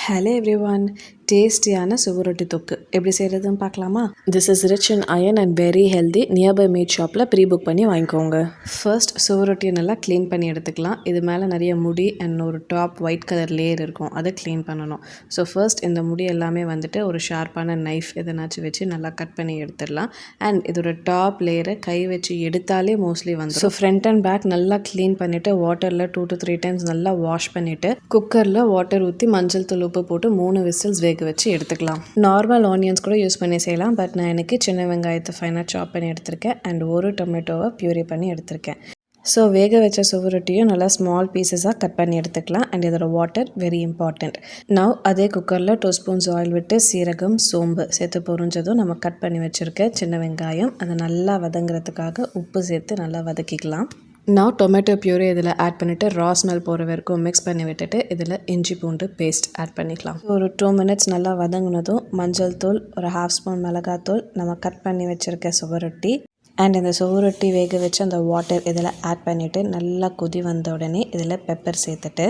Hello everyone, டேஸ்டியான சுவரொட்டி தொக்கு எப்படி செய்கிறதுன்னு பார்க்கலாமா? This is rich in iron and very healthy. Nearby meat ஷாப்பில் ப்ரீ புக் பண்ணி வாங்கிக்கோங்க. ஃபர்ஸ்ட் சுவரொட்டியை நல்லா க்ளீன் பண்ணி எடுத்துக்கலாம். இது மேலே நிறைய முடி அண்ட் ஒரு டாப் ஒயிட் கலர் லேயர் இருக்கும், அதை க்ளீன் பண்ணணும். ஸோ ஃபர்ஸ்ட் இந்த முடி எல்லாமே வந்துட்டு ஒரு ஷார்ப்பான நைஃப் எதனாச்சும் வச்சு நல்லா கட் பண்ணி எடுத்துடலாம். அண்ட் இதோட டாப் லேயரை கை வச்சு எடுத்தாலே மோஸ்ட்லி வந்து. ஸோ ஃப்ரண்ட் அண்ட் பேக் நல்லா க்ளீன் பண்ணிவிட்டு வாட்டரில் 2 to 3 times நல்லா வாஷ் பண்ணிவிட்டு குக்கரில் வாட்டர் ஊற்றி மஞ்சள் தூள் உப்பு போட்டு 3 விசில்ஸ் வேக வச்சு எடுத்துக்கலாம். நார்மல் ஆனியன்ஸ் கூட யூஸ் பண்ணி செய்யலாம், பட் நான் எனக்கு சின்ன வெங்காயத்தை ஃபைனாக சாப் பண்ணி எடுத்திருக்கேன் அண்ட் ஒரு டொமேட்டோவை பியூரி பண்ணி எடுத்திருக்கேன். ஸோ வேக வச்ச சுவரொட்டியும் நல்லா ஸ்மால் பீசஸாக கட் பண்ணி எடுத்துக்கலாம். அண்ட் இதோட வாட்டர் வெரி இம்பார்ட்டண்ட். நவ் அதே குக்கரில் 2 ஸ்பூன்ஸ் ஆயில் விட்டு சீரகம் சோம்பு சேர்த்து பொரிஞ்சதும் நம்ம கட் பண்ணி வச்சுருக்க சின்ன வெங்காயம் அதை நல்லா வதங்குறதுக்காக உப்பு சேர்த்து நல்லா வதக்கிக்கலாம். நான் டொமேட்டோ பியூரி இதில் ஆட் பண்ணிவிட்டு ரா ஸ்மெல் போகிற வரைக்கும் மிக்ஸ் பண்ணி விட்டுட்டு இதில் இஞ்சி பூண்டு பேஸ்ட் ஆட் பண்ணிக்கலாம். ஒரு 2 minutes நல்லா வதங்கினதும் மஞ்சள் தூள், ஒரு 1/2 ஸ்பூன் மிளகாத்தூள், நம்ம கட் பண்ணி வச்சுருக்க சுவரொட்டி அண்ட் இந்த சுவரொட்டி வேக வச்சு அந்த வாட்டர் இதில் ஆட் பண்ணிவிட்டு நல்லா கொதி வந்த உடனே இதில் பெப்பர் சேர்த்துட்டு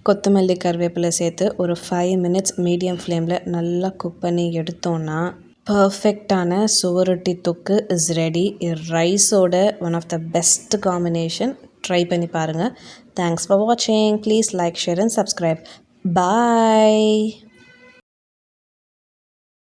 கொத்தமல்லி கருவேப்பிலை சேர்த்து ஒரு 5 minutes மீடியம் ஃப்ளேமில் நல்லா குக் பண்ணி எடுத்தோன்னா பர்ஃபெக்டான சுவரொட்டி தொக்கு இஸ் ரெடி. ரைஸோட one of the best combination. Try பண்ணி பாருங்கள். தேங்க்ஸ் ஃபார் வாட்சிங். Please like, share and subscribe. Bye.